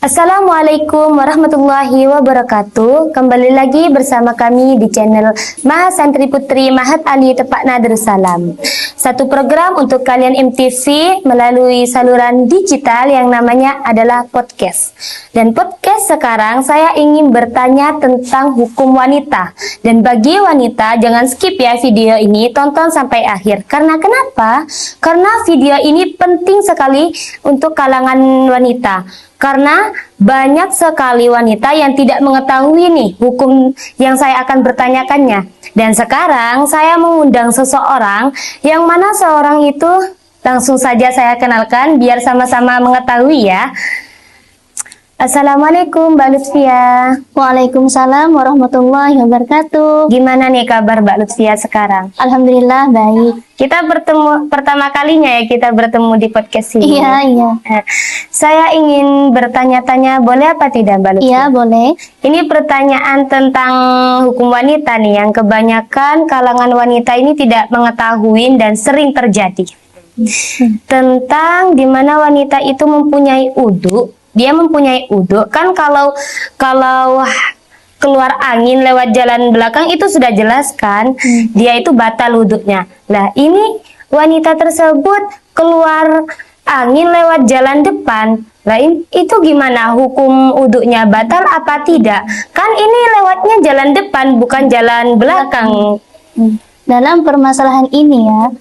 Assalamualaikum warahmatullahi wabarakatuh. Kembali lagi bersama kami di channel Mahasantri Putri Mahat Ali Tepakna Darussalam. Satu program untuk kalian MTV melalui saluran digital yang namanya adalah podcast. Dan podcast sekarang saya ingin bertanya tentang hukum wanita. Dan bagi wanita jangan skip ya video ini, tonton sampai akhir. Karena kenapa? Karena video ini penting sekali untuk kalangan wanita. Karena banyak sekali wanita yang tidak mengetahui nih hukum yang saya akan bertanyakannya. Dan sekarang saya mengundang seseorang yang mana seorang itu langsung saja saya kenalkan biar sama-sama mengetahui ya. Assalamualaikum Mbak Lutfia. Waalaikumsalam warahmatullahi wabarakatuh. Gimana nih kabar Mbak Lutfia sekarang? Alhamdulillah baik. Kita bertemu pertama kalinya ya, kita bertemu di podcast ini. Iya. Saya ingin bertanya-tanya, boleh apa tidak Mbak Lutfia? Iya, boleh. Ini pertanyaan tentang hukum wanita nih, yang kebanyakan kalangan wanita ini tidak mengetahui dan sering terjadi. Tentang dimana wanita itu mempunyai udhu. Dia mempunyai udhu, kan kalau keluar angin lewat jalan belakang itu sudah jelas kan, dia itu batal wudhunya. Lah ini wanita tersebut keluar angin lewat jalan depan. Lah itu gimana, hukum wudhunya batal apa tidak? Kan ini lewatnya jalan depan bukan jalan belakang. Dalam permasalahan ini ya,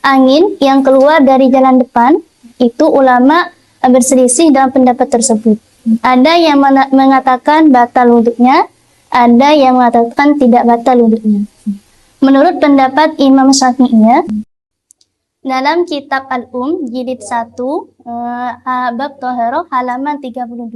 angin yang keluar dari jalan depan itu ulama berselisih dalam pendapat tersebut. Ada yang mengatakan batal wudhunya, ada yang mengatakan tidak batal wudhunya. Menurut pendapat Imam Syafi'i, dalam kitab Al-Um jilid 1 bab Thaharah halaman 32,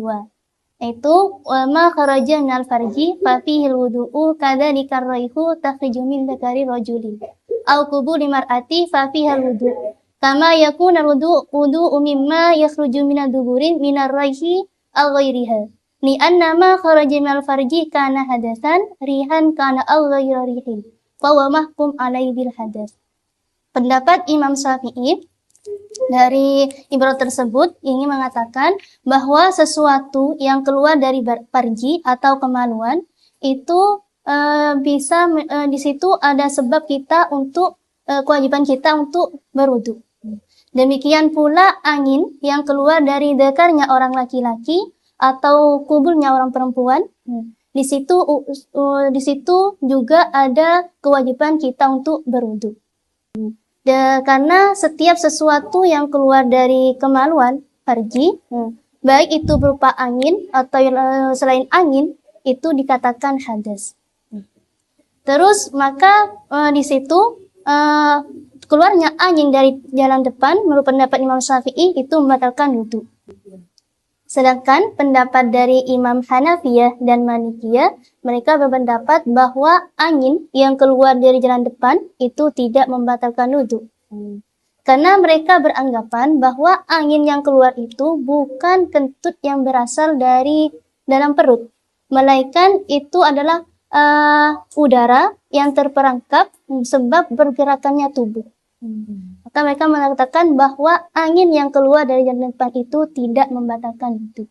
itu ma kharaja minal farji fa fihi al-wudu'u kadzalika ar-raihu takhriju min dzakari rajulin aw qubuli mar'ati fa fiha al-wudu' kama yakuna wudu'u mimma yakhruju minad duburin minar raihi al-ghairiha li anna ma kharaja minal farji kana hadasan rihan kana al-ghaira rihin fa huwa mahkum alaihi bil hadas. Pendapat Imam Syafi'i dari ibarat tersebut ini mengatakan bahwa sesuatu yang keluar dari farji atau kemaluan itu bisa di situ ada sebab kita untuk kewajiban kita untuk berwudu. Demikian pula angin yang keluar dari dekarnya orang laki-laki atau kubulnya orang perempuan, di situ juga ada kewajiban kita untuk berwudu. Karena setiap sesuatu yang keluar dari kemaluan farji, baik itu berupa angin atau selain angin, itu dikatakan hadas. Terus maka di situ keluarnya angin dari jalan depan menurut pendapat Imam Syafi'i itu membatalkan wudu. Sedangkan pendapat dari Imam Hanafiyah dan Malikiyah, mereka berpendapat bahwa angin yang keluar dari jalan depan itu tidak membatalkan wudu. Karena mereka beranggapan bahwa angin yang keluar itu bukan kentut yang berasal dari dalam perut, melainkan itu adalah udara yang terperangkap sebab bergerakannya tubuh. Maka mereka mengatakan bahwa angin yang keluar dari jalan depan itu tidak membatalkan wudu.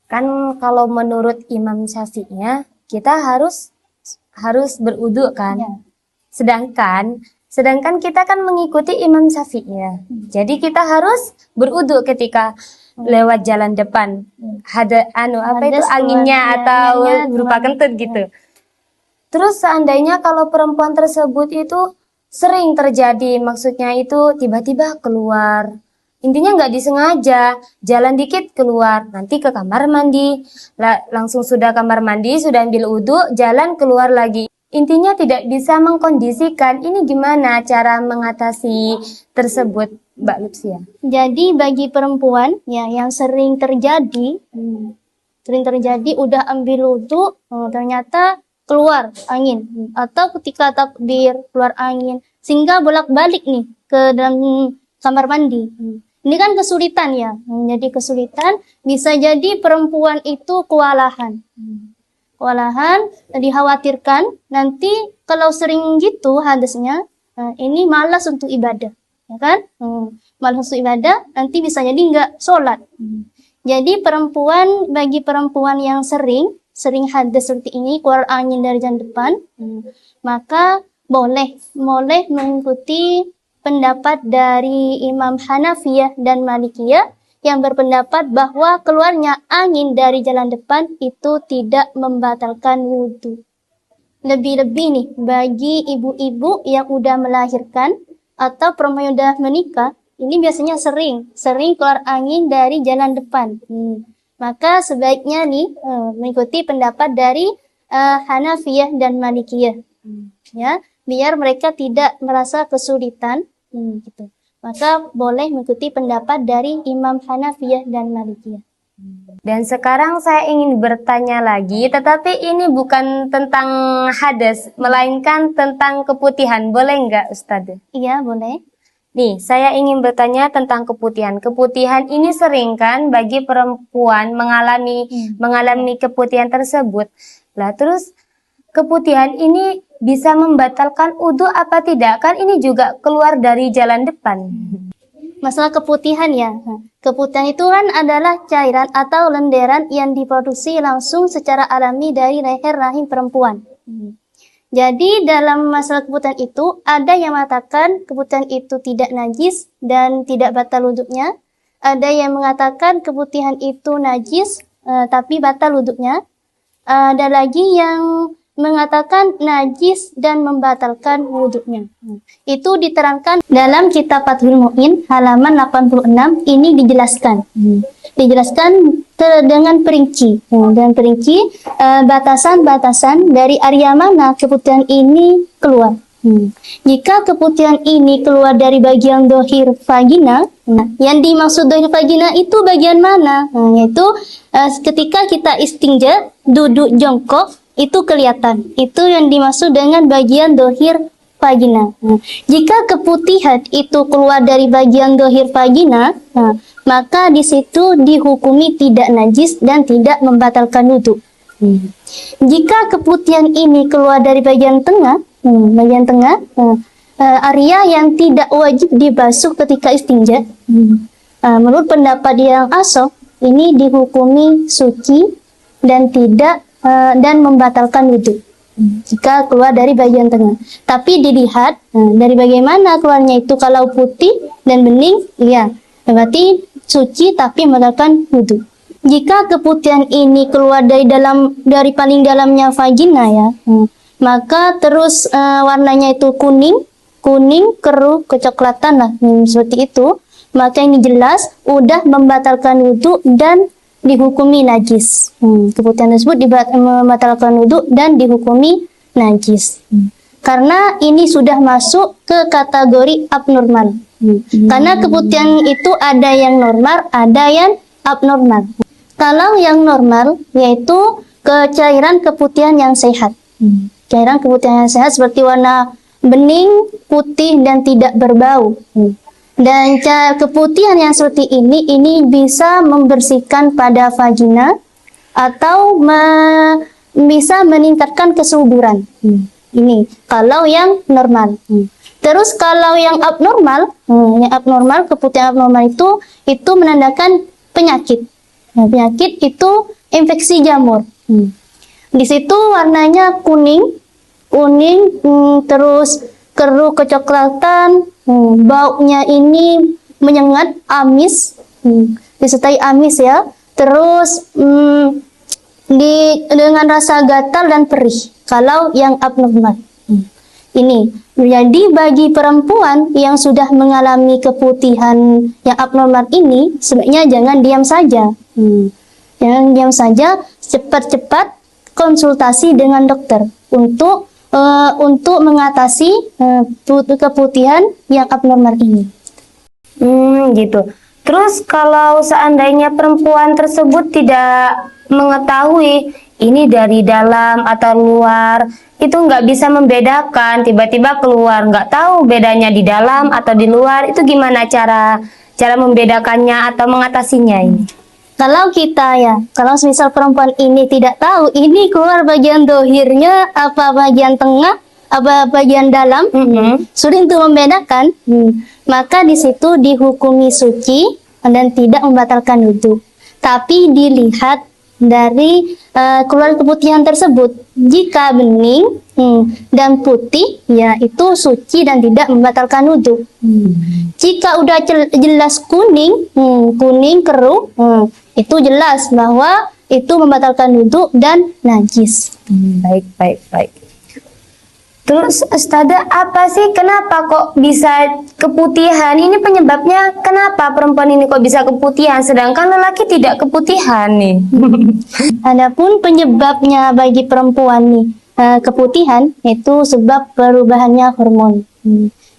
Kan kalau menurut Imam Syafi'i kita harus berwudu kan. Ya. Sedangkan kita kan mengikuti Imam Syafi'i. Jadi kita harus berwudu ketika lewat jalan depan. Ada itu anginnya atau berupa kentut gitu. Terus seandainya kalau perempuan tersebut itu sering terjadi, maksudnya itu tiba-tiba keluar, intinya nggak disengaja, jalan dikit keluar, nanti ke kamar mandi, langsung sudah kamar mandi, sudah ambil wudhu, jalan keluar lagi. Intinya tidak bisa mengkondisikan. Ini gimana cara mengatasi tersebut, Mbak Lutfia? Jadi bagi perempuan ya yang sering terjadi udah ambil wudhu, ternyata keluar angin, atau ketika takbir keluar angin sehingga bolak-balik nih ke dalam kamar mandi. Ini kan kesulitan ya, jadi kesulitan, bisa jadi perempuan itu kewalahan, dikhawatirkan nanti kalau sering gitu hadasnya, ini malas untuk ibadah, ya kan? malas untuk ibadah, nanti bisa jadi nggak sholat. Jadi bagi perempuan yang sering hadas seperti ini, keluar angin dari jalan depan, maka boleh mengikuti pendapat dari Imam Hanafiyah dan Malikiyah yang berpendapat bahwa keluarnya angin dari jalan depan itu tidak membatalkan wudhu. Lebih-lebih nih, bagi ibu-ibu yang udah melahirkan atau perempuan yang udah menikah, ini biasanya sering keluar angin dari jalan depan. Maka sebaiknya nih mengikuti pendapat dari Hanafiyah dan Malikiyah, ya, biar mereka tidak merasa kesulitan, gitu. Maka boleh mengikuti pendapat dari Imam Hanafiyah dan Malikiyah. Dan sekarang saya ingin bertanya lagi, tetapi ini bukan tentang hadas, melainkan tentang keputihan. Boleh nggak, Ustadz? Iya, boleh. Nih, saya ingin bertanya tentang keputihan. Keputihan ini sering kan bagi perempuan mengalami keputihan tersebut. Lah, terus keputihan ini bisa membatalkan wudhu apa tidak? Kan ini juga keluar dari jalan depan. Masalah keputihan ya. Keputihan itu kan adalah cairan atau lenderan yang diproduksi langsung secara alami dari leher rahim perempuan. Jadi dalam masalah keputihan itu ada yang mengatakan keputihan itu tidak najis dan tidak batal wudhunya. Ada yang mengatakan keputihan itu najis tapi batal wudhunya. Ada lagi yang mengatakan najis dan membatalkan wudhunya. Itu diterangkan dalam kitab Fathul Mu'in halaman 86. Ini dijelaskan. Dengan perinci. Dengan perinci batasan-batasan dari area mana keputihan ini keluar. Jika keputihan ini keluar dari bagian dohir vagina, yang dimaksud dohir vagina itu bagian mana? Yaitu ketika kita istinja, duduk jongkok, itu kelihatan. Itu yang dimaksud dengan bagian dohir vagina. Jika keputihan itu keluar dari bagian dohir vagina, maka di situ dihukumi tidak najis dan tidak membatalkan wudhu. Jika keputihan ini keluar dari bagian tengah, area yang tidak wajib dibasuh ketika istinja, menurut pendapat yang asal, ini dihukumi suci dan tidak dan membatalkan wudhu jika keluar dari bagian tengah. Tapi dilihat dari bagaimana keluarnya itu. Kalau putih dan bening, ya berarti suci tapi membatalkan wudhu. Jika keputihan ini keluar dari paling dalamnya vagina ya, maka terus warnanya itu kuning keruh kecoklatan lah, seperti itu, maka ini jelas udah membatalkan wudhu dan dihukumi najis. Keputihan tersebut membatalkan wudhu dan dihukumi najis. Karena ini sudah masuk ke kategori abnormal. Karena keputihan itu ada yang normal, ada yang abnormal. Kalau yang normal yaitu cairan keputihan yang sehat. Cairan keputihan yang sehat seperti warna bening, putih dan tidak berbau. Dan keputihan yang seperti ini bisa membersihkan pada vagina atau bisa meningkatkan kesuburan. Ini kalau yang normal. Terus kalau yang abnormal, keputihan abnormal itu menandakan penyakit. Penyakit itu infeksi jamur. Di situ warnanya kuning, terus keruh kecoklatan, baunya ini menyengat, amis, disertai amis ya. Terus dengan rasa gatal dan perih. Kalau yang abnormal, ini jadi bagi perempuan yang sudah mengalami keputihan yang abnormal ini, sebaiknya jangan diam saja. Jangan diam saja, cepat-cepat konsultasi dengan dokter untuk mengatasi keputihan yang abnormal ini. Gitu. Terus kalau seandainya perempuan tersebut tidak mengetahui ini dari dalam atau luar, itu nggak bisa membedakan, tiba-tiba keluar, nggak tahu bedanya di dalam atau di luar, itu gimana cara membedakannya atau mengatasinya ini? Kalau misal perempuan ini tidak tahu ini keluar bagian dohirnya apa bagian tengah bagian dalam, sulit untuk membedakan, maka di situ dihukumi suci dan tidak membatalkan wudhu. Tapi dilihat dari keluar keputihan tersebut. Jika bening dan putih, ya itu suci dan tidak membatalkan wudhu. Jika udah jelas kuning, kuning keruh, itu jelas bahwa itu membatalkan wudhu dan najis. Baik. Terus Ustazah, apa sih kenapa kok bisa keputihan? Ini penyebabnya kenapa perempuan ini kok bisa keputihan sedangkan lelaki tidak keputihan nih? Adapun penyebabnya bagi perempuan nih keputihan itu sebab perubahannya hormon.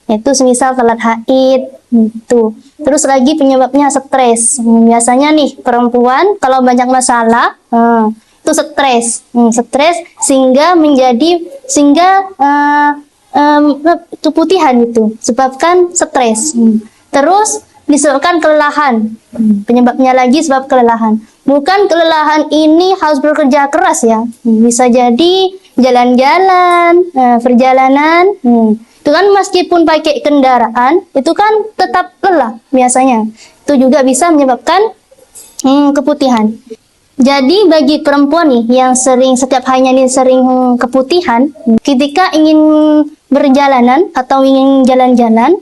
Itu semisal telat haid itu. Terus lagi penyebabnya stres. Biasanya nih perempuan kalau banyak masalah itu stres, sehingga keputihan itu sebabkan stres. Terus disebabkan kelelahan. Penyebabnya lagi sebab kelelahan. Bukan kelelahan ini harus bekerja keras ya. Bisa jadi jalan-jalan, perjalanan. Itu kan meskipun pakai kendaraan, itu kan tetap lelah biasanya. Itu juga bisa menyebabkan keputihan. Jadi bagi perempuan nih yang setiap harinya nih sering keputihan, ketika ingin berjalanan atau ingin jalan-jalan,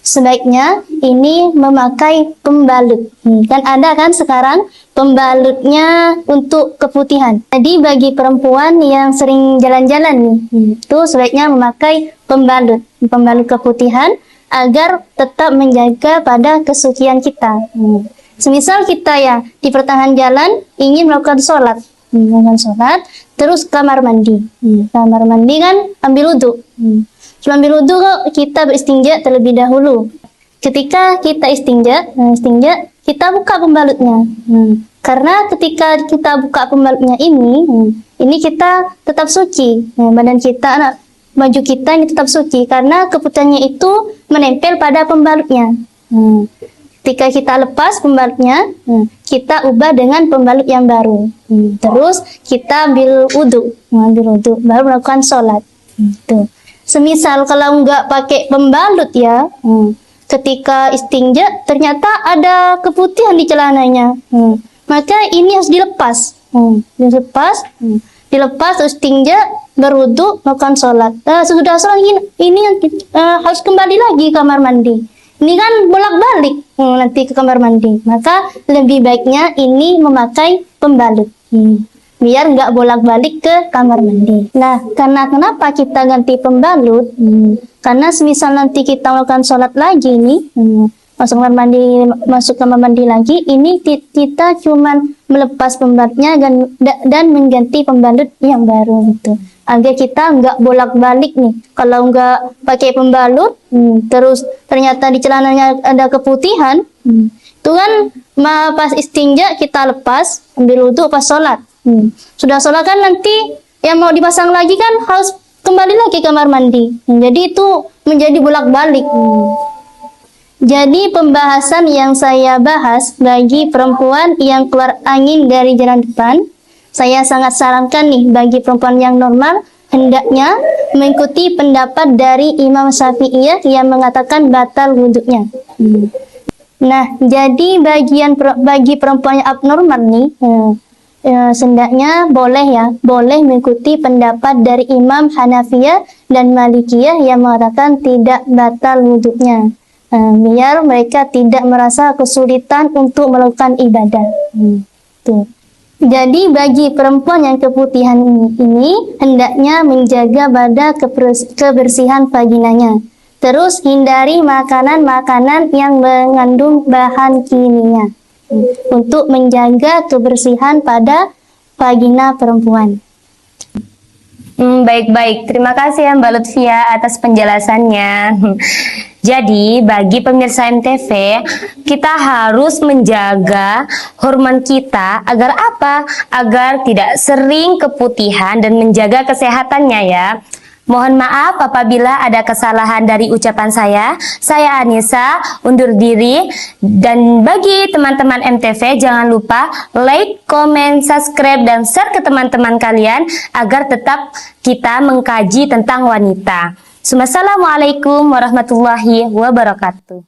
sebaiknya ini memakai pembalut. Kan ada kan sekarang pembalutnya untuk keputihan. Jadi bagi perempuan yang sering jalan-jalan nih, itu sebaiknya memakai pembalut keputihan agar tetap menjaga pada kesucian kita. Semisal kita ya di pertengahan jalan ingin melakukan sholat, terus kamar mandi. Kamar mandi kan ambil wudhu. Sebelum ambil wudhu kita beristinja terlebih dahulu. Ketika kita istinja, kita buka pembalutnya. Karena ketika kita buka pembalutnya ini kita tetap suci. Badan kita, baju kita ini tetap suci karena keputihannya itu menempel pada pembalutnya. Ketika kita lepas pembalutnya, kita ubah dengan pembalut yang baru. Terus kita ambil wudhu, baru melakukan sholat. Semisal kalau nggak pakai pembalut ya, ketika istinja ternyata ada keputihan di celananya, maka ini harus dilepas. Dilepas terus istinja, berwudhu, melakukan sholat. Sesudah sholat ini harus kembali lagi kamar mandi. Ini kan bolak-balik nanti ke kamar mandi. Maka lebih baiknya ini memakai pembalut. Biar nggak bolak-balik ke kamar mandi. Nah, karena kenapa kita ganti pembalut? Karena semisal nanti kita melakukan sholat lagi nih, masuk kamar mandi lagi, ini kita cuman melepas pembalutnya dan mengganti pembalut yang baru gitu. Agar kita nggak bolak-balik nih. Kalau nggak pakai pembalut, terus ternyata di celananya ada keputihan, itu kan pas istinja kita lepas, ambil wudhu pas sholat. Sudah sholat kan nanti yang mau dipasang lagi kan harus kembali lagi ke kamar mandi. Jadi itu menjadi bolak-balik. Jadi pembahasan yang saya bahas bagi perempuan yang keluar angin dari jalan depan, saya sangat sarankan nih bagi perempuan yang normal hendaknya mengikuti pendapat dari Imam Syafi'iyah yang mengatakan batal wudhunya. Nah, jadi bagi perempuan yang abnormal nih, hendaknya boleh mengikuti pendapat dari Imam Hanafiyah dan Malikiyah yang mengatakan tidak batal wudhunya. Biar mereka tidak merasa kesulitan untuk melakukan ibadah. Tuh. Jadi bagi perempuan yang keputihan ini hendaknya menjaga pada kebersihan vaginanya. Terus hindari makanan-makanan yang mengandung bahan kimia untuk menjaga kebersihan pada vagina perempuan. Baik-baik, terima kasih ya Mbak Lutfia atas penjelasannya. Jadi bagi pemirsa MTV, kita harus menjaga hormon kita agar apa? Agar tidak sering keputihan dan menjaga kesehatannya ya. Mohon maaf apabila ada kesalahan dari ucapan saya. Saya Anissa, undur diri. Dan bagi teman-teman MTV, jangan lupa like, comment, subscribe, dan share ke teman-teman kalian agar tetap kita mengkaji tentang wanita. Assalamualaikum warahmatullahi wabarakatuh.